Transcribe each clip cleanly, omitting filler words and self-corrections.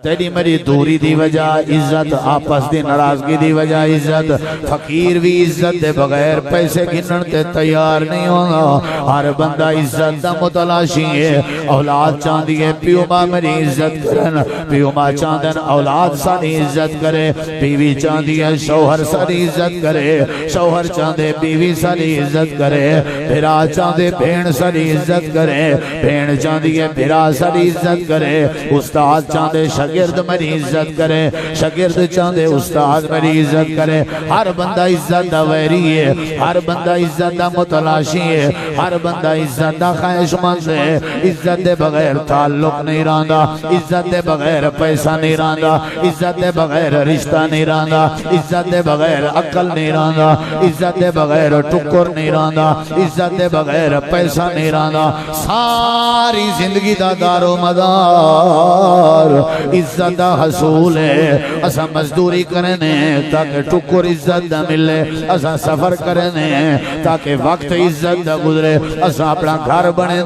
تیری میری دوری دی وجہ عزت، آپس دی ناراضگی دی وجہ عزت. فقیر بھی عزت دے بغیر پیسے گنن تے تیار نہیں ہوگا. ہر بندہ عزت دا متلاشی ہے. اولاد چاندی ہے پیو ماں میری عزت کرن، پیو ماں چاندن اولاد ساری عزت کرے. بیوی چاندی ہے شوہر ساری عزت کرے، شوہر چاندے بیوی ساری عزت کرے. بھرا چاندے بھین ساری عزت کرے، بھین چاندی ہے بھرا ساری عزت کرے. استاد چاندے شاگرد میری عزت کرے، شاگرد چاندے استاد میری عزت کرے. ہر بندہ عزت دا ویری ہے، ہر بندہ عزت دا متلاشی ہے، ہر بندہ عزت دا خواہش مند ہے. عزت دے بغیر تعلق نہیں رہندا، عزت دے بغیر پیسہ نہیں رہندا، عزت دے بغیر رشتہ نہیں رہندا، عزت دے بغیر عقل نہیں رہندا، عزت دے بغیر ٹکر نہیں رہندا، عزت دے بغیر پیسہ نہیں رہندا. ساری زندگی دا دار و مدار عزت دا حصول ہے. اسا مزدوری کرنے تاکہ ٹکر عزت دا ملے، اسا سفر کرنے تاکہ وقت عزت دا گزرے، اسا اپنا گھر بنے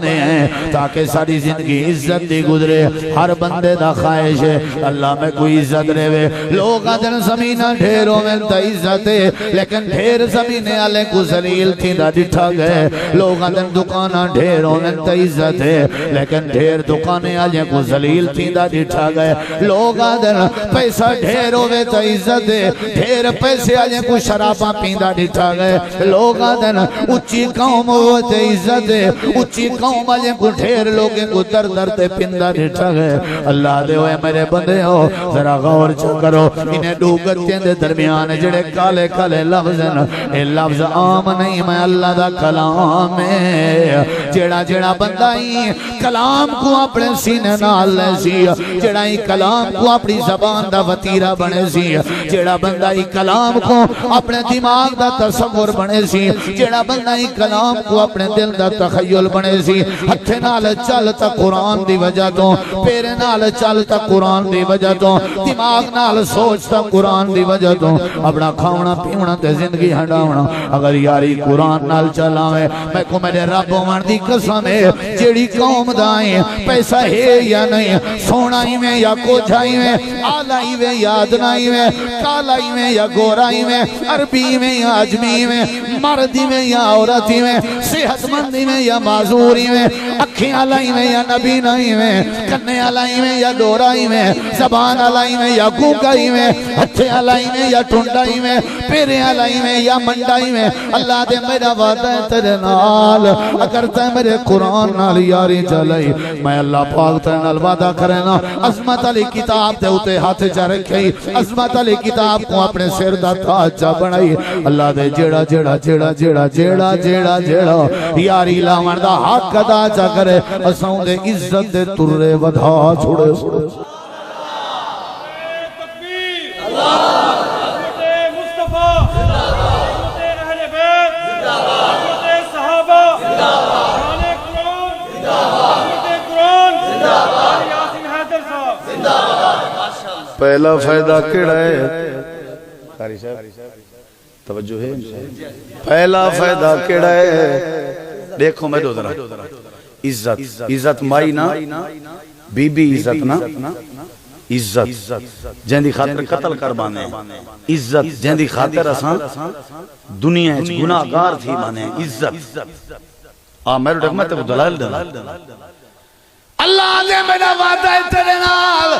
تاکہ ساری زندگی عزت دی گزرے. ہر بندے دا خواہش ہے اللہ میں کوئی عزت رہے. لوگ آدھن زمینہ ڈھیروں میں تا عزت ہے، لیکن ڈھیر زمینے آلے کو ذلیل تھی دا ڈٹھا گئے. لوگ آدھن دکانہ ڈھیروں میں تا عزت ہے، لیکن ڈھیر دکانے آلے کو ذلیل تھی دا ڈٹھا گئے. لوگ آدھن پیسہ ڈھیر ہوئے تا عزت ہے، ڈھیر پیسے آلے کو شرابہ پیندہ ڈٹھا گئے. لوگ آدھن اچھی قوم ہوئے تا عزت ہے، اچھی قوم آلے کو ڈھیر لوگیں کو در در تے پندہ ڈٹھا گئے. اللہ دے ہوئے میرے بندے ہو ذرا غور کرو. انہیں ڈوگتیں دے درمیان جڑے کالے کالے لفظ ہیں، اے لفظ عام نہیں، میں اللہ دا کلام ہے. جڑا جڑا بندہ ہی کلام کو اپنے سینے نال لے سی، جڑا ہی کلام کو اپنی زبان دا وطیرہ بنے سی، جڑا بندہ ہی کلام کو اپنے دماغ دا تصور بنے سی، جڑا بندہ ہی کلام کو اپنے دل دا تخیل بنے سی. ہتھے نال چلتا قرآن دی وجہ تو، پیرے نال چلتا قرآن دی وجہ تو، دماغ نال سوچتا قرآن دی وجہ تو. اپنا کھاونا پیونا تے زندگی ہنڈاونا اگر یاری قرآن نال چلاوے. میں کو میرے رب دی قسم ہے جیڑی قوم دائیں پیسہ ہے یا نہیں، سونائی میں یا کوچھائی میں، آلائی میں یا ادنائی میں، کالائی میں یا گورائی میں، عربی میں یا عجمی میں، مردی میں یا عورتی میں، صحت مندی میں یا معذوری میں، اکھیں آلائی میں یا نبینائی میں، کنے آلائی میں یا دورائی میں، زبان آلائی میں یا گوگائی میں، ہتھے آلائی میں یا ٹھنڈائی میں، پیرے آلائی میں یا منڈائی میں. اللہ دے میرا وعدہ ہے تیرے نال، اگر تے میرے قرآن نال یاری چلائی، میں اللہ پاک تے نال وعدہ کرنا. عظمت علی کتاب دے اتے ہاتھ چا رکھئی، عظمت علی کتاب کو اپنے سر دا تاج چا بنائی. اللہ دے جیڑا جیڑا جیڑا جیڑا جیڑا جیڑا جیڑا یاری لاون دا حق ادا چا کرے، اساں دے عزت دے ترے ودھا چھوڑے. پہلا فائدہ کیڑا ہے؟ قاری صاحب توجہ ہے؟ پہلا فائدہ کیڑا ہے؟ دیکھو میں دو ذرا. عزت، عزت مائی نا، بی بی عزت نا، عزت جن دی خاطر قتل کر بانے، عزت جن دی خاطر اساں دنیا وچ گناہگار تھی بانے. عزت میرے ڈگ میں تے دلائل دینا. اللہ دے میرا وعدہ ہے تیرے نال،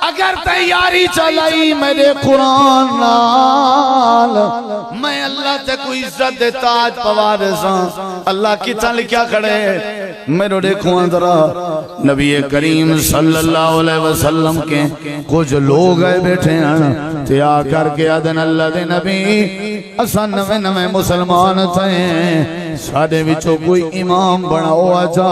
اگر تیاری چلائی میرے قرآن نال، میں اللہ تے کوئی عزت دے تاج پوار ساں. اللہ کی تاں لکھیا کھڑے میرے دیکھو اندرا نبی کریم صلی اللہ علیہ وسلم کے کچھ لوگ آئے بیٹھے ہیں تے آ کر کے آدن اللہ دے نبی اساں نوے نوے مسلمان تھے، سادے وچوں کوئی امام بناؤ آجا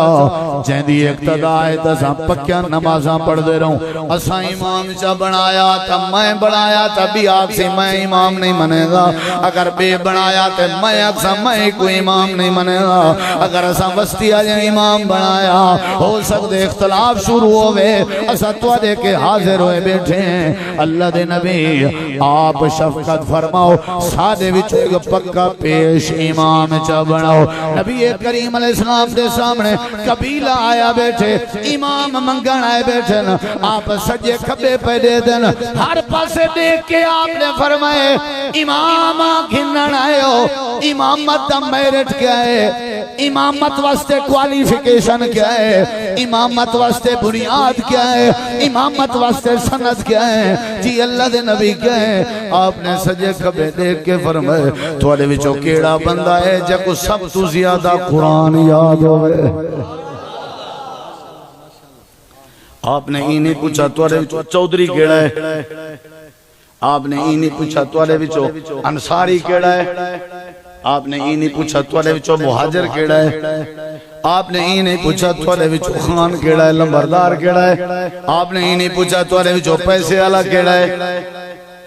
جہاں دی اقتداء ہے تساں پکیا نمازاں پڑھ دے رہوں. اساں امام چا بنایا تا میں بنایا تا بھی آگ سے میں امام نہیں منے گا، اگر بے بنایا تا میں اکسا میں کوئی امام نہیں منے گا. اگر اساں وسطی آجا امام بنایا ہو سکتے اختلاف شروع ہوئے، اساں توڑے کے حاضر ہوئے بیٹھے ہیں. اللہ دے نبی آپ شفقت فرماؤ سادے وچوں ایک پکا پیش امام چا بنا بناؤ نبی کریم علیہ السلام دے سامنے قبیلہ آیا بیٹھے امام منگن آئے بیٹھے آپ سجے کھبے پہ دے دن ہر پاسے دیکھ کے آپ نے فرمائے امام گھنن آئے ہو امامت دا میرٹ کیا ہے امامت واسطے کوالیفیکیشن کیا ہے امامت واسطے بنیاد کیا ہے امامت واسطے سند کیا ہے جی اللہ دے نبی کیا ہے آپ نے سجے کھبے دیکھ کے فرمائے تھوڑے وچوں کیڑا بندہ ہے جے کو سب تو زیادہ قرآن یاد ہوئے آپ نے ہی نہیں پوچھا تھوڑے وچوں چودھری کیڑا ہے آپ نے ہی نہیں پوچھا تھوڑے وچوں انصاری کیڑا ہے آپ نے ہی نہیں پوچھا تھوڑے وچوں مہاجر کیڑا ہے آپ نے ہی نہیں پوچھا تھوڑے وچوں خان کیڑا ہے لمبردار کیڑا ہے آپ نے ہی نہیں پوچھا تھوڑے وچوں پیسے والا کیڑا ہے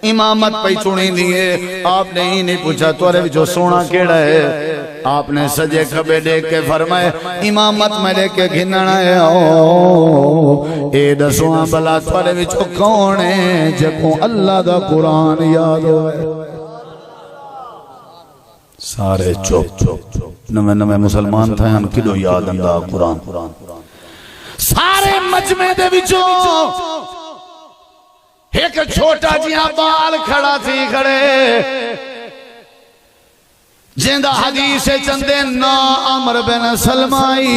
امامت پہ چونی دیئے آپ نے ہی نہیں پوچھا تھوڑے وچوں سونا کیڑا ہے آپ نے سجے کھبے دیکھ کے فرمائے امامت میں لے کے گھننا ہے اے دسواں بلا تھوڑے وچوں کون ہے جے کو اللہ دا قرآن یاد ہوئے سارے چوپ نمے نمے مسلمان تھے ہم کدو یاد اندہ قرآن سارے مجمع دے وچوں ایک چھوٹا جیاں بال کھڑا تھی کھڑے جندہ حدیث چندے نا عمر بن سلمائی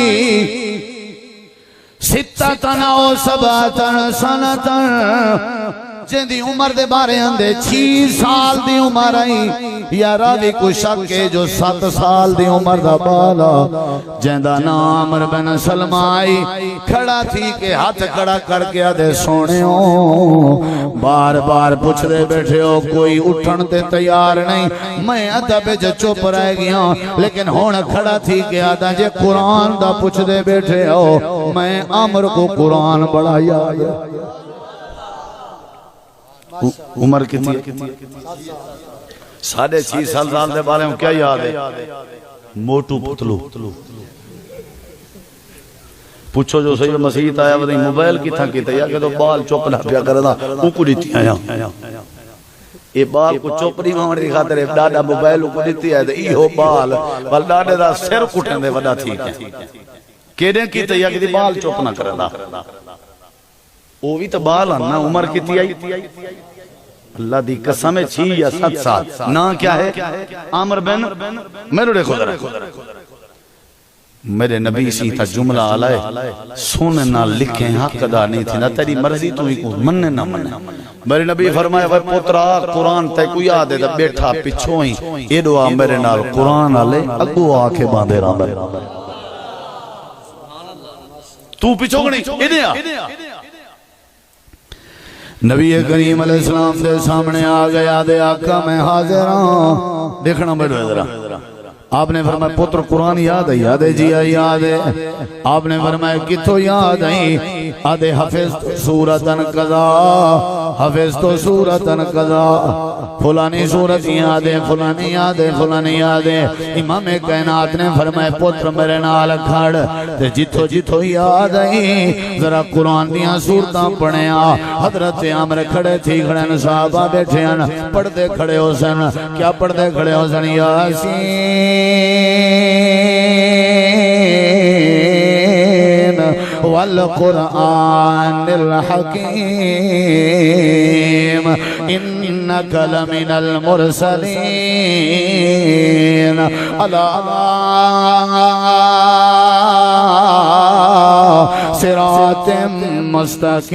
ستتن او سباتن سنتن جندی عمر دے بارے اندے 6 سال دی عمر آئی یا راوی کو شک کے جو 7 سال دی عمر دا بالا جندہ نا عمر بن سلمائی کھڑا تھی کہ ہاتھ کھڑا کر کے آدھے سونے ہوں بار بار پوچھ دے بیٹھے ہو کوئی اٹھن تے تیار نہیں میں ادب جو چپ رہ گیا لیکن ہون کھڑا تھی کہ آدھا جے قرآن دا پوچھ دے بیٹھے ہو میں عمر کو قرآن بڑا یاد عمر کتنی 6.5 سال دے بارے میں کیا یاد ہے موٹو پتلو پوچھو جو سید مسیحیت آیا وہ موبائل کی تھا کیتا یا کہ تو بال چوپنا پیا کرنا اوکو دیتی آیا یہ بال کو چوپنی مہمانی دی خاطر ڈاڈا موبائل اوکو دیتی آیا ای ہو بال ڈاڈے دا سر کٹن دے وڈا تھی کیڑے کی تے یا کہ بال چوپنا کرنا وہ بھی تو بال آنا عمر کتی آئی اللہ دی قسم 6 یا 7 سال نا کیا ہے عامر بن میرے خدا میرے نبی سی تھا جملہ آلائے سونے نہ لکھیں حق ادا نہیں تھی نہ تیری مرضی تو ہی کو مننے نہ مننے میرے نبی فرمائے وہ پترا قرآن تے کو یاد ہے بیٹھا پچھو ہی ایڈو آ میرے نال قرآن آلے اگو آکے باندھے رہا میرے تو پچھو گنی ادھے آ نبی کریم علیہ السلام دے سامنے آ گیا دے آقا میں حاضر ہوں دیکھنا بیٹھو ذرا آپ نے فرمایا پتر قرآن یاد ہے جی یاد ہے آپ نے فرمایا کتھو یاد ہے آدھے حفظ تو سورتن قضا حفظ تو سورتن قضا فلانی سورت یاد ہے فلانی یاد ہے فلانی یاد ہے امام کائنات نے فرمایا پتر میرے نال کھڑ تے جتھو جتھو یاد ہے ذرا قرآن دیاں سورتاں پڑھیں حضرت عمر کھڑے تھی کھڑے صحابہ بیٹھے ہیں پڑھتے کھڑے ہو سن کیا پڑھتے کھڑے ہو سن یاسین والقرآن الحکیم انک لمن المرسلین علی صراط مستقیم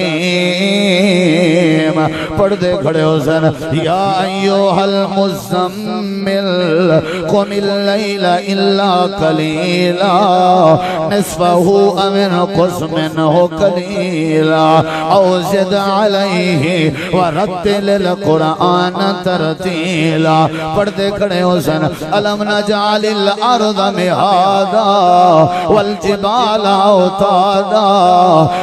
پڑھ دے کھڑے ہو سن یا ایوہ المزمل قم اللیل الا قلیلا نصفہ امن قسم ہو قلیلا او زد علیہ ورتل القرآن ترتیلا پڑھ دے کھڑے ہو سن علم نجعل الارض مہادا والجبال اوتادا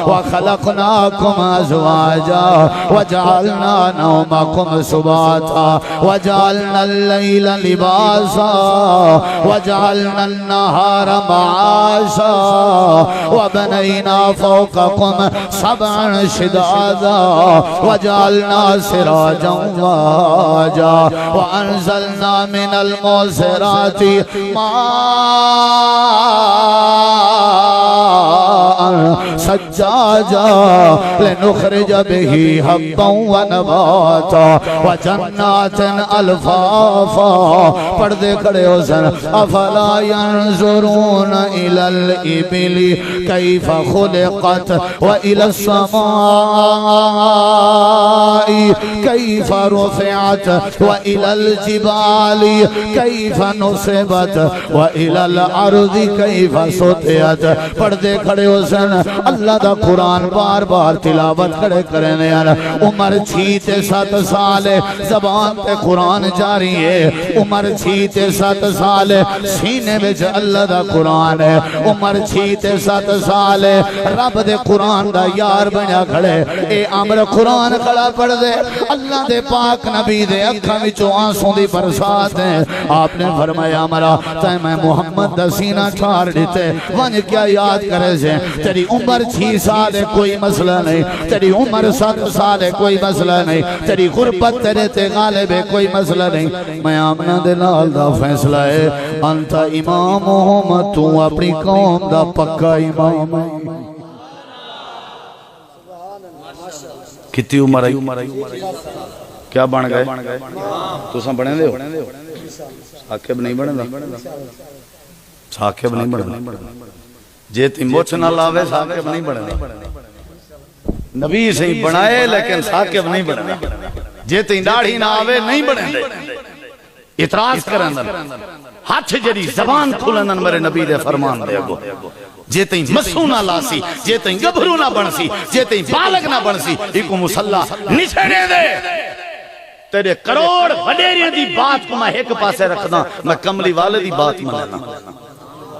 وخلقناكم ازواجا وجعلنا وجعلنا نومكم سباتا وجعلنا الليل لباسا وجعلنا النهار معاشا وبنينا فوقكم سبعا شدادا وجعلنا سراجا وهاجا وأنزلنا من المعصرات سجاجا لنخرج به حبا ونباتا وجنات الفافا پردے کھڑے ہو سن افلا ينظرون الى الابل كيف خلقت والى السماء كيف رفعت والى الجبال كيف نصبت والى الارض كيف سطحت پردے کھڑے ہو سن اللہ دا قرآن بار بار تلاوت کھڑے کرنے عمر 6-7 سال زبان تے قرآن جاری ہے عمر 6-7 سال سینے وچ اللہ دا قرآن ہے عمر 6-7 سال رب دے قرآن دا یار بنیا کھڑے اے عمر قرآن کھڑا پڑھ دے اللہ دے پاک نبی دے اکھاں وچوں آنسوں دی برسات ہے آپ نے فرمایا عمرہ تے میں محمد دا سینہ ٹھار دیتے ون کیا یاد کرے سے تیری عمر 6 سال ہے کوئی مسئلہ نہیں تیری عمر 7 سال ہے کوئی مسئلہ نہیں تیری غربت تیرے تے غالب ہے کوئی مسئلہ نہیں میں آمنہ دے نال دا فیصلہ ہے انتا امامہم تو اپنی قوم دا پکا امام ہے کتی عمر آئی کیا بن گئے تو ساں بنے دے ہو ساکب نہیں بنے دا ساکب نہیں بنے جے تی موچ نہ لاوے ساکب نہیں بنے دا نبی سے ہی بنائے لیکن ساکب نہیں بنے دا جے تی داڑھی نہ آوے نہیں بنے دے اعتراض کرن ہاتھ جڑی زبان کھلن میرے نبی دے فرمان دے گو جے تیں مسو نہ لاسی جے تیں گبھرو نہ بنسی جے تیں بالغ نہ بنسی ایک مسلح نچھڑے دے تیرے کروڑ وڈیریاں دی بات کو میں ایک پاسے رکھنا میں کملی والے دی بات میں لینا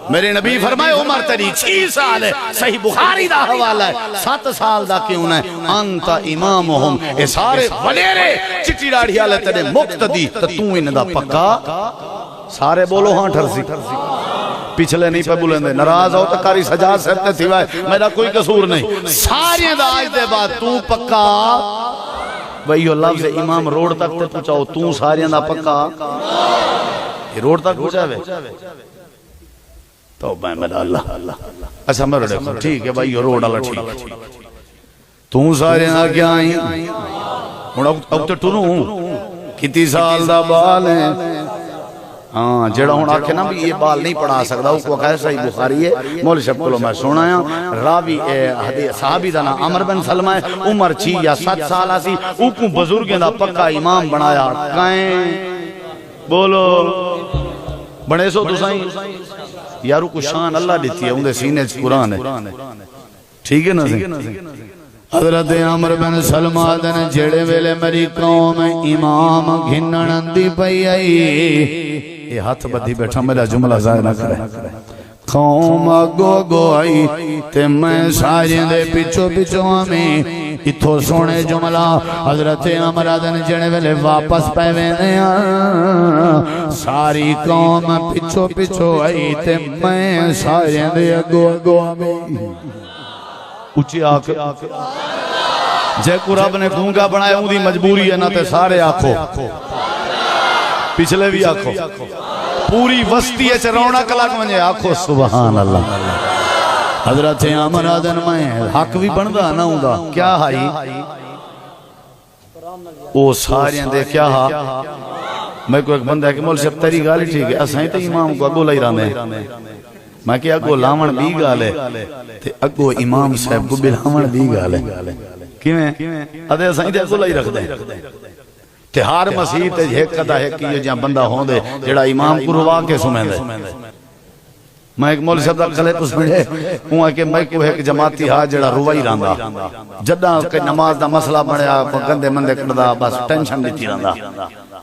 میرے نبی فرمائے عمر تیری 6 سال ہے صحیح بخاری دا حوالہ ہے 7 سال دا کیوں ہے انتا امامہم اے سارے وڈیرے چٹی ڈاڑھی آلے تیرے مقتدی تو ان دا پکا سارے بولو ہاں ٹھرسی پچھلے نہیں پہ بولیں دے ناراض ہو تو کاری سجاد صاحب نے تھی میرا کوئی قصور نہیں سارے دا آج دے بعد تو پکا وہی لفظ امام روڈ تک تے پوچھاؤ تو سارے دا پکا یہ روڈ تک پوچھا ہے تو میں میرا اللہ اچھا میں روڈ دیکھو ٹھیک ہے بھائی یہ روڈ اللہ ٹھیک تو سارے دا کیا آئی اب تو ٹروں کتی سال دا بال ہے ہاں جڑا ہون آکھے نا بھی یہ بال نہیں پڑھا سکتا وہ کہا ہے صحیح بخاری ہے مول شب کو میں سنایا راوی صحابی دا نا عمر بن سلمہ ہے عمر 6 یا 7 سال آسی اوکو بزرگیں دا پکا امام بنایا کائیں بولو بڑے سو تو سائیں یارو کو شان اللہ دیتی ہے اندھے سینے قرآن ہے ٹھیک ہے نا حضرت عمر بن سلمہ دن جڑے ویلے میری قوم امام گھنن دی پئی آئی یہ ہاتھ بدھی بیٹھا میرا جملہ ظاہر نہ کرے قوم گو آئی تے میں سارے دے پچھو پچھو ہمیں اتھو سونے جملہ حضرت عمر دن جڑے ویلے واپس پہ وینے ساری قوم پچھو پچھو آئی تے میں سارے دے گو ہمیں اچھی آکے جے کو رب نے گونگا بنائے ہوں دی مجبوری ہے نا تے سارے آکھو پچھلے بھی آکھو پوری وسطی ہے چھ رونا کلاک منجھے آکھو سبحان اللہ حضرت عمر آدن میں حق بھی بندہ نہ ہوں دا کیا ہائی او سارے دے کیا ہا میں کو ایک بندہ ہے کہ مول سے تری گالی ٹھیک ہے اسائیں تے امام کو اگو لائی رانے میں کہ اگو لاون بھی گالے تے اگو امام صاحب کو بلاون بھی گالے کیویں ادھے اسائیں تے اگو لائی رکھ دیں تے ہار مسیح تے ایک قدہ ہے کہ یہ جہاں بندہ ہوں دے جڑا امام کو روا کے سمیں دے میں ایک مول صاحب دا کلے اس میں ہوں کہ میں کو ایک جماعتی ہا جڑا روائی رہندا جداں کہ نماز دا مسئلہ بنیا گندے مندے کڈدا بس ٹینشن دیتی رہندا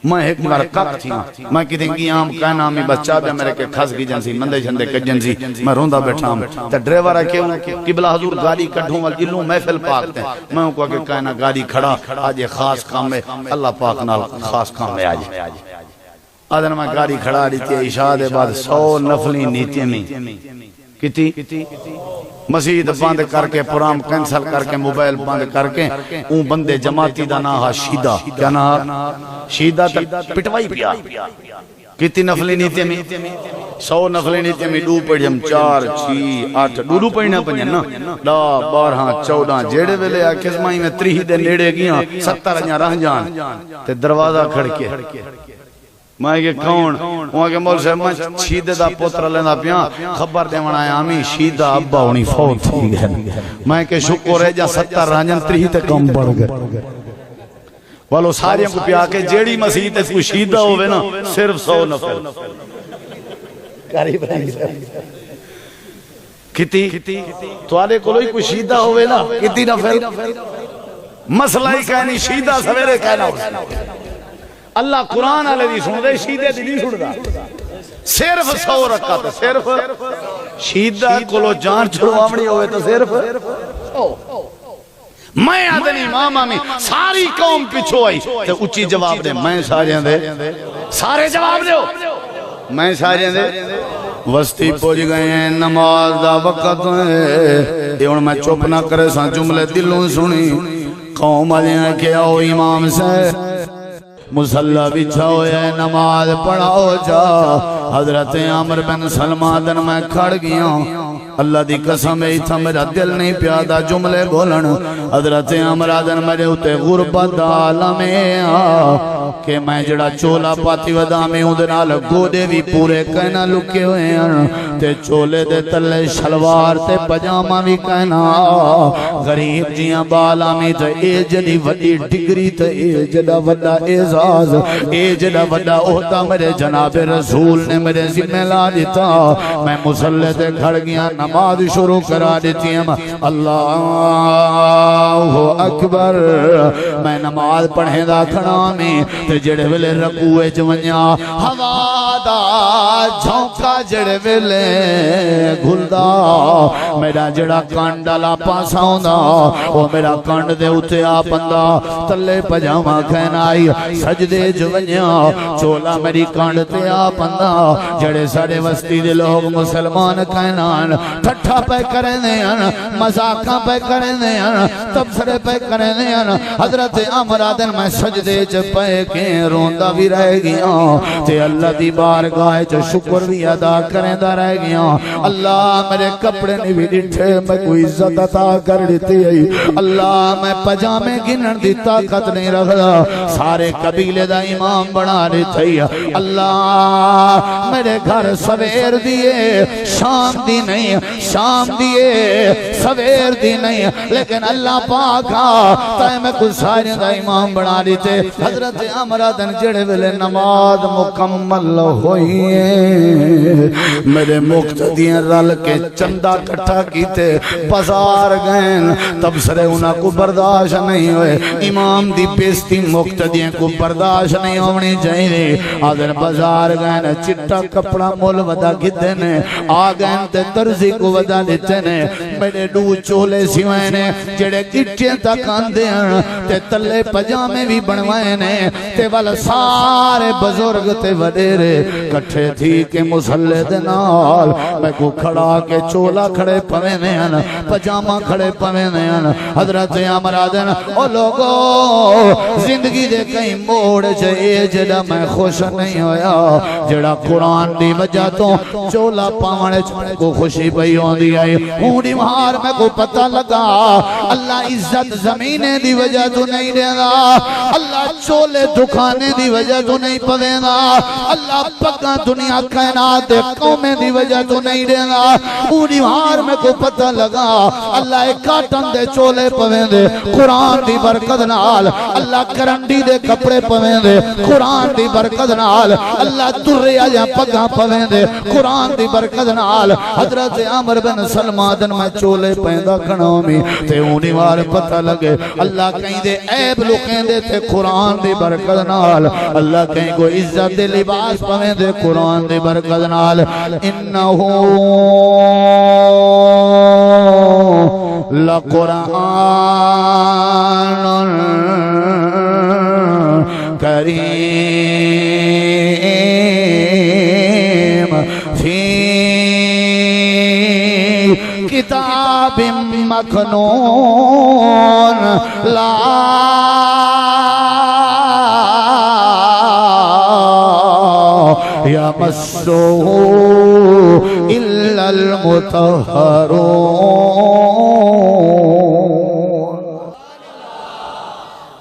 میں ایک بار کک تھی میں کدیں گیام کہنا میں بس چابیا میرے کے کھس گئی جنسی مندے جھندے کجن سی میں روندا بیٹھا ہوں تے ڈرائیور ہے کہ قبلہ حضور گاڑی کڈھوں ول جلوں محفل پاک تے میں ان کو کہ کہنا گاڑی کھڑا آج یہ خاص کام ہے اللہ پاک نال خاص کام ہے آج آدھر میں گاڑی کھڑا دیتی ہے عشاء دے بعد 100 نفلی نیتی میں کتی مسجد بند کر کے پرام کینسل کر کے موبائل بند کر کے اون بندے جماعتی دا نام شیدہ کیا نام شیدہ تک پٹوائی پیا کتی نفلی نیتی میں 100 نفلی نیتی میں 2 پڑھیم 4 6 8 2 پڑھنا پنجن نا 10 12 14 جیڑے ویلے آکھس مائی میں 30 دے نیڑے گیاں 70 اجاں رہ جان تے دروازہ کھڑ کے میں کہ کون وہاں کہ مول صاحب میں شیدہ دا پوتر لینا پیاں خبر دے منایا ہمیں شیدہ ابا ہونی فوت تھی گئے میں کہ شکر ہے جا 70 رانجن 30 تے کم بڑھ گئے والو سارے کو پیا کہ جیڑی مسیح تے کوئی شیدہ ہوئے نا صرف 100 نفل کتی تو آلے کو لوئی کوئی شیدہ ہوئے نا کتی نفل مسئلہ ہی کہنی شیدہ سویرے کہنا اللہ قرآن علیہ دی سن دے شیدے دی نہیں سن دا صرف 100 رکعت صرف شیدہ کلو جان چھڑوامنی ہوئے تو صرف میں آدھنی امام میں ساری قوم پیچھو آئی تو اچھی جواب دے میں سارے دے سارے جواب دے میں سارے دے وستی پوچھ گئے ہیں نماز دا وقت ہے یہ میں چپ نہ کرے ساں جملے دلوں سنی قوم آدھیں کہ آؤ امام سے مسلح بچھا ہویا ہے نماز پڑھاؤ جا حضرت عمر بن سلمان دن میں کھڑ گیا اللہ دی قسم ہے تھا میرا دل نہیں پیادا جملے بولن حضرت عمر دن میرے ہوتے غربت عالم کہ میں جڑا چولا پاتی ودا میں ہوں دنال گودے بھی پورے کہنا لکے ہوئے ہیں تے چولے دے تلے شلوار تے پجامہ بھی کہنا غریب جیاں بالا میں تے اے جڑی وڈی ڈگری تے اے جڑا وڈا اعزاز اے جڑا وڈا عہدہ میرے جناب رسول نے میرے ذمہ لا دیتا میں مصلی تے کھڑ گیا نماز شروع کرا دیتی ہم اللہ اکبر میں نماز پڑھیں دا کھڑا میں تے جڑے ویلے رکوے چونیا ہوا دا جھونکا جڑے ویلے گھلدا میرا جڑا کانڈالا پاسا ہوندا وہ میرا کانڈ دے اتے آپندا تلے پجامہ کہنا آئی سجدے چونیا چولا میری کانڈ تے آپندا جڑے ساڑے وستی دے لوگ مسلمان کہنا ٹھٹھا پہ کریں دے مذاقہ پہ کریں دے تبصرے پہ کریں دے حضرت عمر آدن میں سجدے چ پہ کے روندہ بھی رہ گیا تے اللہ دی بارگاہ چ شکر بھی ادا کریں دا رہ گیا اللہ میرے کپڑے نہیں بھی ڈٹھے میں کوئی عزت عطا کر دیتی ہے اللہ میں پجامے گنن دی طاقت نہیں رکھدا سارے قبیلے دا امام بنا دیتی ہے اللہ میرے گھر سویر دیے شام دی نہیں شام دیے سویر دی نہیں لیکن اللہ پاکا تائے میں کچھ سارے دا امام بنا دیتے حضرت عمرادن جڑے ویلے نماز مکمل ہوئی ہے میرے مقتدیاں رل کے چندہ کٹھا کیتے بازار گئن تب سرے انہاں کو برداشت نہیں ہوئے امام دی پیستی مقتدیاں کو برداشت نہیں ہونی چاہیے آدھر بازار گئن چٹا کپڑا مول ودا گھدے نے آگئن تے ترزی کو ودا دیتے نے میرے دو چولے سوائے نے جڑے گٹھیں تک آندے ہیں تے تلے پجامے بھی بنوائے نے تے والا سارے بزرگ تے وڈیرے کٹھے تھی کہ مسلح دنال میں کو کھڑا کے چولا کھڑے پوے نے پجامہ کھڑے پوے نے حضرت عمر آدن او لوگو زندگی دے کئی موڑ جائے جڑا میں خوش نہیں ہویا جڑا قرآن دی وجہ تو چولا پاونے کو خوشی پئی ہوں دی آئی ہونی مہار میں کو پتہ لگا اللہ اللہ عزت زمینے دی وجہ تو نہیں دینا، اللہ چولے دکھانے دی وجہ تو نہیں پوینا، اللہ پگاں دنیا کائنات قومیں دی وجہ تو نہیں دینا۔ پوری ہار میں کو پتہ لگا اللہ ایک کاٹن دے چولے پویں دے قرآن دی برکت نال، اللہ کرنڈی دے کپڑے پویں دے قرآن دی برکت نال، اللہ درے آجا پگاں پویں دے قرآن دی برکت نال۔ حضرت عمر بن سلمان دن میں چولے پیدا کھنامی تے اونی وار پتہ لگے اللہ کہیں دے عیب لکیں دے تے قرآن دی برکت نال، اللہ کہیں کو عزت دے لباس پویں دے قرآن دی برکت نال۔ انہو لقرآن کریم فی کتاب مکنون لا یمسہ الا المطہرون۔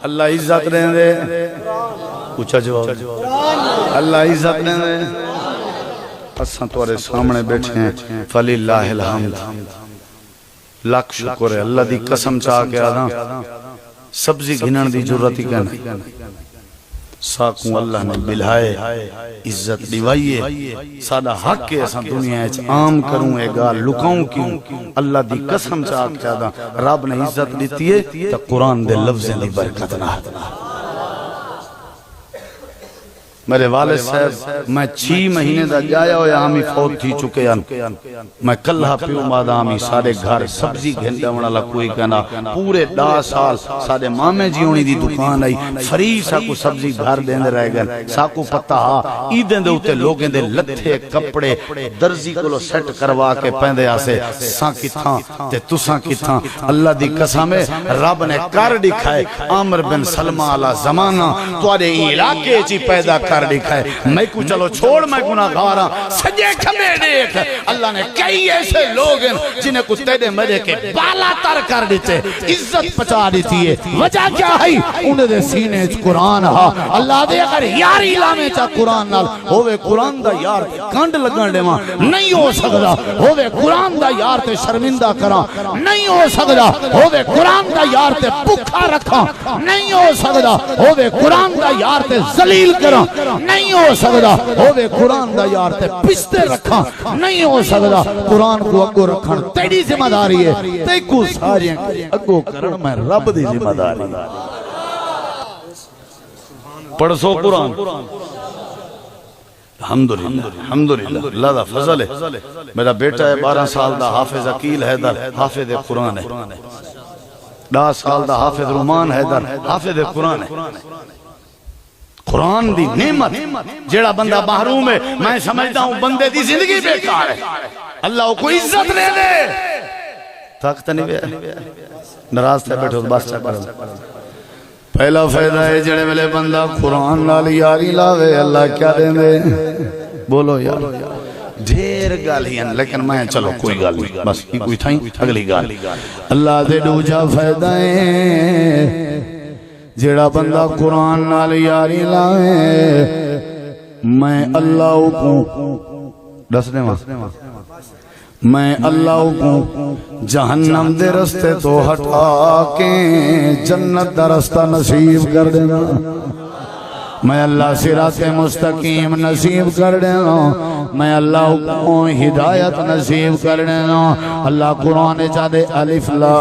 اللہ عزت دیں دے، پوچھا جواب، اللہ عزت دیں دے۔ اساں تورے سامنے بیٹھے ہیں، فللہ الحمد، لاکھ شکر ہے۔ اللہ دی قسم چاہ کے آدھا سبزی گھنن دی جرت ہی کہنا، ساکوں اللہ نے بلہائے عزت دیوائیے، سادہ حق کے اساں دنیا ہے عام کروں اے گال لکاؤں کیوں۔ اللہ دی قسم چاہ کے آدھا رب نے عزت دیتی ہے تو قرآن دے لفظیں دی برکت نہ۔ میرے والد صاحب میں 6 مہینے دا جایا ہویا آمی فوت تھی چکے ہیں، میں کلہ پیو ماد آمی سارے گھر سبزی گھنٹے ونالا کوئی کہنا پورے 10 سال سارے مامے جی ہونی دی دکان آئی فری ساکو سبزی گھر دیندے رہ گئے، ساکو پتہ ہا عیدیں دے ہوتے لوگیں دے لتھے کپڑے درزی کو لو سیٹ کروا کے پہندے آسے ساں کی تھاں تے تساں کی تھاں۔ اللہ دی قسم ہے رب نے کر دکھائے عامر بن سلمہ علی زمانہ توارے علاقے چی پیدا کر دکھائے، میں کو چلو چھوڑ میں گناہگاراں سجے کھمے دیکھ۔ اللہ نے کئی ایسے لوگ ہیں جنہیں کو تیرے مرے کے بالا تر کر دیتے، عزت پچا دیتی ہے۔ وجہ کیا ہے؟ انہیں دے سینے قرآن ہا، اللہ دے اگر یاری لامے چاہ قرآن نال ہوئے قرآن دا یار کانڈ لگن دے ماں نہیں ہو سکتا، ہوئے قرآن دا یار تے شرمندہ کراں نہیں ہو سکتا، ہوئے قرآن دا یار تے بکھا رکھاں نہیں ہو سکتا، ہوئے قرآن دا یار تے ذلیل کراں نہیں ہو سکتا، ہوئے قرآن دا یار تے پستے رکھاں نہیں ہو سکتا۔ قرآن کو اگو رکھن تیری ذمہ داری ہے، تے کو سارے اگو کرن میں رب دی ذمہ داری۔ پڑھ سو قرآن، الحمدللہ الحمدللہ اللہ دا فضل ہے۔ میرا بیٹا ہے 12 سال دا حافظ عقیل حیدر، حافظ قرآن ہے، 10 سال دا حافظ رومان حیدر، حافظ قرآن ہے۔ قرآن دی نعمت جیڑا بندہ محروم ہے میں سمجھتا ہوں بندے دی زندگی بیکار ہے۔ اللہ کو عزت دے دے، طاقت نہیں بے ناراض تھے بیٹھو بس چاہ کر۔ پہلا فائدہ ہے جڑے ملے بندہ قرآن نال یاری لاوے اللہ کیا دیں دے؟ بولو یار ڈھیر گالی ہیں لیکن میں چلو کوئی گال نہیں، بس کوئی تھائیں اگلی گال۔ اللہ دے دوجا فائدہ ہے جیڑا بندہ قرآن نال یاری لائے میں اللہ کو دسنے ماں میں اللہ کو جہنم دے رستے تو ہٹا کے جنت دا رستہ نصیب کر دینا، میں اللہ صراط مستقیم نصیب کر دینا، میں اللہ کو ہدایت نصیب کر دینا۔ اللہ قرآن چاہتے الف لام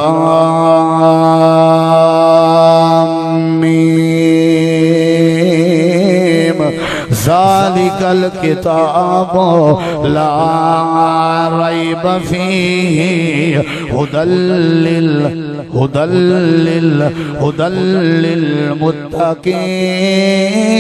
میم ذالک الکتاب لا ریب فیہ ہدی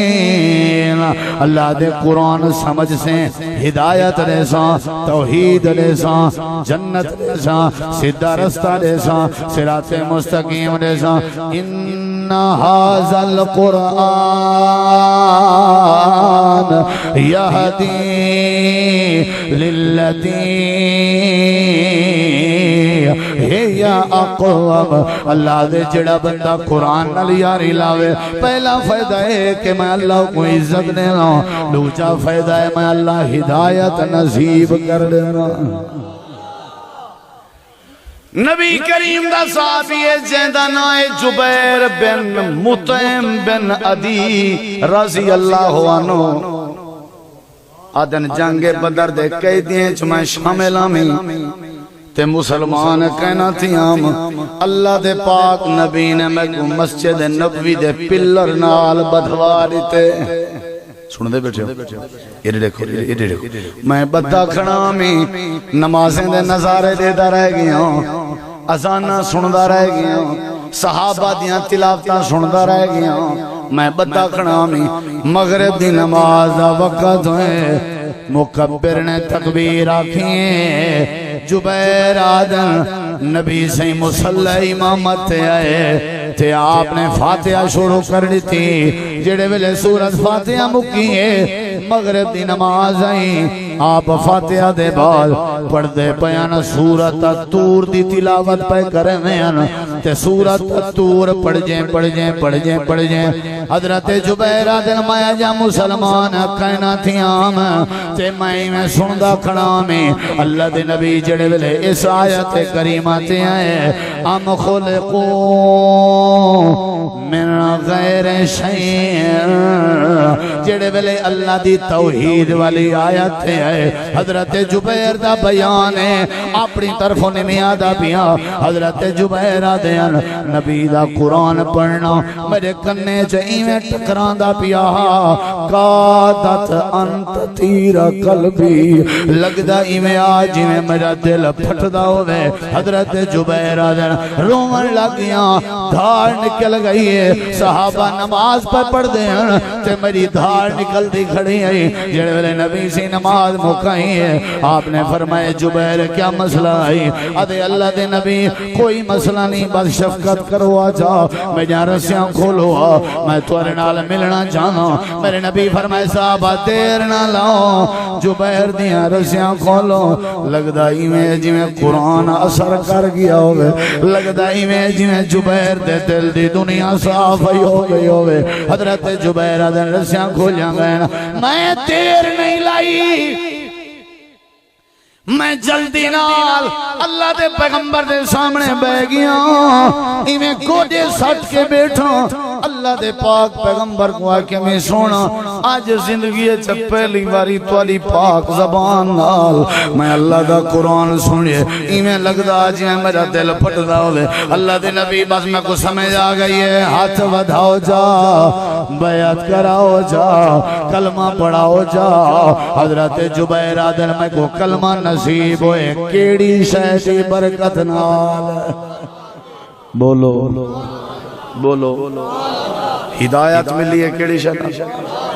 للمتقین۔ اللہ دے قرآن سمجھ سے ہدایت دے ساں، توحید دے ساں، جنت دے ساں، سیدھا رستہ دے ساں، صراط مستقیم دے ساں۔ ان ھذا القرآن یہدی للتی یا اقوام اللہ دے جڑا بندہ قرآن نال یاری لاوے پہلا فائدہ ہے کہ میں اللہ کو عزت دینا دوسرا فائدہ ہے میں اللہ ہدایت نصیب کر دینا نبی کریم دا صحابی جیندہ نائے جبیر بن مطعم بن عدی رضی اللہ عنہ آدن جنگ بدر دے کئی دیں چمیں شامل آمی تے مسلمان کہنا تھی آم اللہ دے پاک نبی نے میں کو مسجد نبوی دے پلر نال بدھواری تے سن دے بیٹھے یہ دیکھو میں بدھا کھڑا میں نمازیں دے نظارے دے دا رہ گیا اذانہ سندہ رہ گیا صحابہ دیاں تلاوتاں سندہ رہ گیا میں بدھا کھڑا میں مغرب دی نماز دا وقت ہوئے مکبر نے تکبیر آکھیں جبیر آدن نبی سے مسلح امامت آئے تے آپ نے فاتحہ شروع کر دی تھی جڑے ویلے سورت فاتحہ مکی ہے مغرب دی نماز آئیں آپ فاتحہ دے بعد پڑھ دے پیانا سورت تور دی تلاوت پہ کرے میں تے سورت تور پڑھ جائیں حضرت جبیر آدن مایا جا مسلمان کہنا تھی آم تے میں سندہ کھڑا میں اللہ دے نبی جڑے ویلے اس آیت کریمہ تے آئے ام خلقو من غیر شیئر جڑے ویلے اللہ دی توحید والی آیت ہے حضرت جبیر دا بیان ہے اپنی طرفوں نے میادہ پیا حضرت جبیر آدھیان نبی دا قرآن پڑھنا میرے کنے چاہیے ٹکران دا پیا قادت انت تیر قلبی لگ دا ایمیں آج میں میرا دل پھٹ دا ہوئے حضرت جبیر آدھیان رومن لگ گیا دھار نکل گئی ہے صحابہ نماز پر پڑھ دے ہیں تے میری دھار نکل دی کھڑی ہے جڑے ویلے نبی سی نماز مکائی ہے آپ نے فرمایا جبیر کیا مسئلہ ہے ادھے اللہ دے نبی کوئی مسئلہ نہیں بس شفقت کرو آجا میں جہاں رسیاں کھولو میں توارے نال ملنا جانا میرے نبی فرمائے صحابہ دیر نہ لاؤ جبیر دیاں رسیاں کھولو لگدائی میں جی میں قرآن اثر کر گیا ہوئے لگدائی میں جی میں جبیر دے دل دی دنیا صاف ہو گئی ہوئے حضرت جبیر آدھن رسیاں کھولیاں گئے میں دیر نہیں لائی میں جلدی نال اللہ دے پیغمبر دے سامنے بہ گیا ایمیں گوڑے سٹ کے بیٹھا اللہ دے پاک پیغمبر کو آکے میں سونا آج زندگی چا پہلی باری توالی پاک زبان نال میں اللہ دا قرآن سنیے ایمیں لگدا آج میں میرا دل پھٹ دا ہوئے اللہ دے نبی بس میں کو سمجھ آ گئی ہے ہاتھ ودھاؤ جا بیعت کراؤ جا کلمہ پڑھاؤ جا حضرت جبیر آدن میں کو کلمہ نصیب ہوئے کیڑی شہدی برکت نال بولو بولو ہدایت ملی ہے کیڑی شہدی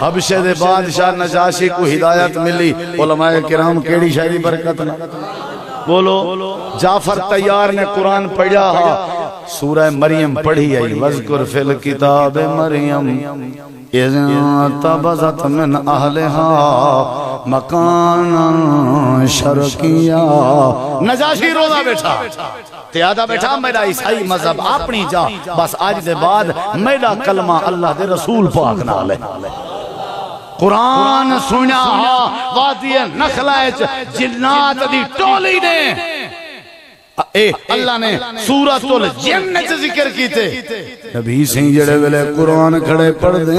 حبشہ دے بادشاہ نجاشی کو ہدایت ملی علماء کرام کیڑی شہدی برکت نال بولو جعفر تیار نے قرآن پڑھا سورہ مریم پڑھی آئی وذکر فی الکتاب مریم اذن تبذت من اہلہا مکانا شرکیا نجاشی روزہ بیٹھا تیادہ بیٹھا میرا عیسائی مذہب اپنی جا بس آج دے بعد میرا کلمہ اللہ دے رسول پاک نالے قرآن سنیا وادی نخلائچ جنات دی ٹولی نے اللہ نے سورۃ الجن سے ذکر کی تھے نبی سنگھ جڑے ویلے قرآن کھڑے پڑھ دے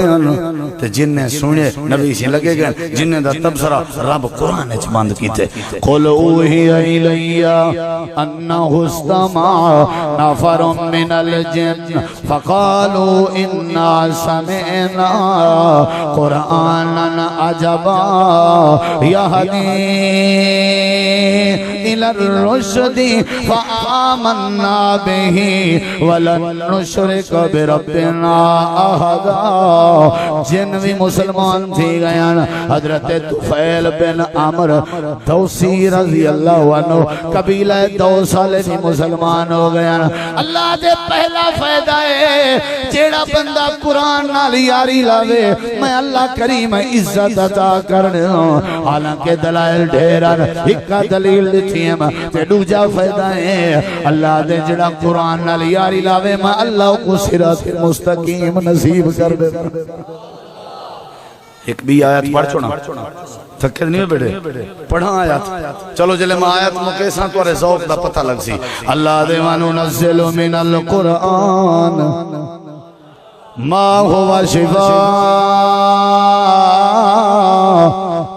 تے جن سنے نبی سنگھ لگے گئے جن دا تبصرہ رب قرآن اچ بند کی تھے قل اوحی الی انہ استمع نفر من الجن فقالوا انا سمعنا قرآنا عجبا یہدی الى الرشد فآمنا به ولن نشرک بربنا احدا جن بھی مسلمان تھی گئے حضرت طفیل بن عمر دوسی رضی اللہ عنہ قبیلہ دوس والے بھی مسلمان ہو گئے اللہ دے پہلا فائدہ ہے جیڑا بندہ قرآن نال یاری لاوے میں اللہ کریم عزت عطا کرنا حالانکہ دلائل ڈھیران ایک دلیل دیتی ہیں تے دوجا فائدہ ہے ہیں اللہ دے جڑا قرآن نال یاری لاوے میں اللہ کو صراط مستقیم نصیب کر دے ایک بھی آیت پڑھ چھوڑا تھکے نہیں بیٹھے پڑھا آیت چلو جلے میں آیت مکیساں تو ذوق دا پتہ لگ سی اللہ دے وَنُنَزِّلُ مِنَ الْقُرْآنِ ما هو شفاء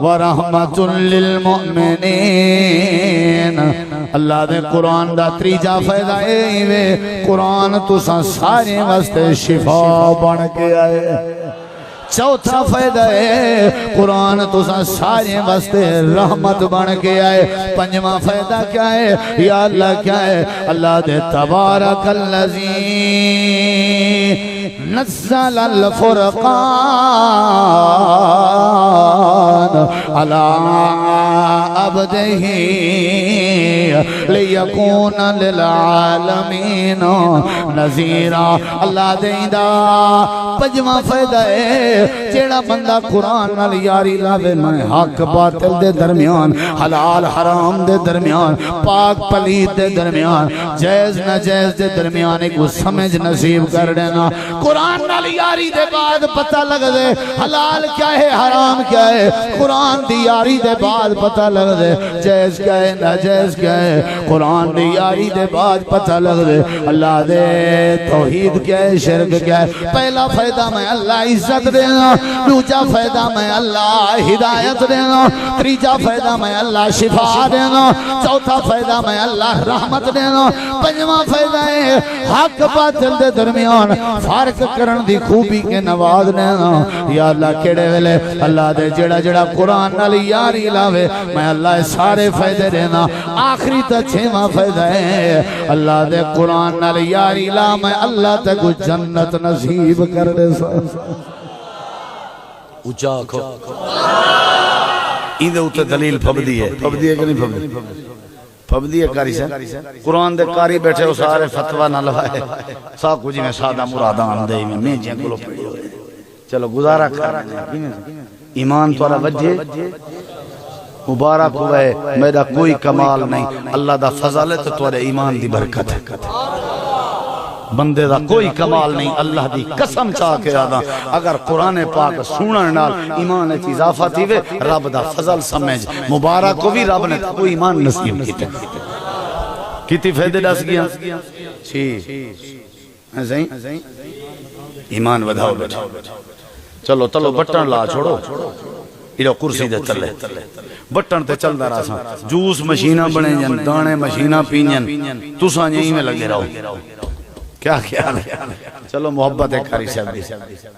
ورحمة للمؤمنين اللہ دے قرآن دا تریجا فائدہ اے قرآن تو سارے واسطے شفا بن کے آئے چوتھا فائدہ ہے قرآن تو سارے واسطے رحمت بن کے آئے پنجواں فائدہ کیا ہے یا اللہ کیا ہے اللہ دے تبارک الذی نزل الفرقان على عبده ليكون للعالمین نذیرا اللہ دیندہ پنجواں فائدہ ہے جیڑا بندہ قرآن نال یاری لاوے میں حق باطل دے درمیان حلال حرام دے درمیان پاک پلید دے درمیان جائز ناجائز دے درمیان ایک سمجھ نصیب کر دینا قرآن نال یاری دے بعد پتہ لگ دے حلال کیا ہے حرام کیا ہے قرآن دی یاری دے بعد پتہ لگ دے جائز کیا ہے ناجائز کیا ہے قرآن دی یاری دے بعد پتہ لگ دے اللہ دے توحید کیا ہے شرک کیا ہے پہلا فائدہ میں اللہ عزت دینا دوسرا فائدہ میں اللہ ہدایت دینا تیسرا فائدہ میں اللہ شفا دینا چوتھا فائدہ میں اللہ رحمت دینا پنجواں فائدہ ہے حق باطل دے درمیان فرق کرن دی خوبی کے نواز دینا یا اللہ کیڑے ویلے اللہ دے جڑا جڑا قرآن نال یاری لاوے میں اللہ سارے فائدے دینا آخری تا چھواں فائدہ ہے اللہ دے قرآن نال یاری لا میں اللہ تے کو جنت نصیب کر دے اچھا کھو این دے اوتے دلیل پھبدی ہے کہ نہیں پھبدی پھبدی ہے کاری سے قرآن دے کاری بیٹھے ہو سارے فتوہ نہ لوائے سا کچھ میں سادہ مرادان دے میں جیں کلو پڑی ہوئے چلو گزارا کر ایمان تو رہا وجہ مبارک ہوئے میرا کوئی کمال نہیں اللہ دا فضل ہے تو تورے ایمان دی برکت ہے بندے دا کوئی کمال نہیں اللہ دی قسم چاہ کے آدھا اگر قرآن پاک سنن نال ایمان چیز اضافہ تھی وے رب دا فضل سمجھ مبارک کو بھی رب نے کوئی ایمان نصیب کیتے کتی فیدے ڈس گیا ایسے ایمان ودھاؤ بیٹھا چلو چلو بٹن لا چھوڑو ایڈو کرسی دے تلے بٹن تے چل دا رہا سا جوس مشینہ بنے جن دانے مشینہ پینجن تو ساں یہیں میں لگے رہو کیا خیال ہے چلو محبت ہے کاری صاحب دی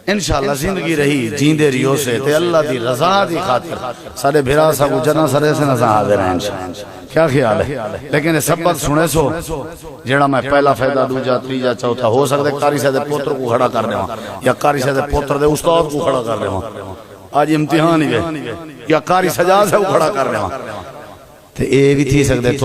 انشاءاللہ زندگی رہی جیندے ریو سے تے اللہ دی رضا دی خاطر سارے بھرا سا کو جنا سارے سے نظر آدھے رہے انشاءاللہ کیا خیال ہے لیکن سبت سنے سو جیڑا میں پہلا فائدہ دوجا تریجا چوتھا ہو سکتے کاری صاحب دے پوتر کو کھڑا کر رہے ہوں یا کاری صاحب دے پوتر دے استاد کو کھڑا کر رہے ہوں آج امتحان ہی گئے یا کاری سجاد سے کو کھڑا کر رہے ہوں تے اے بھی تھی سکتے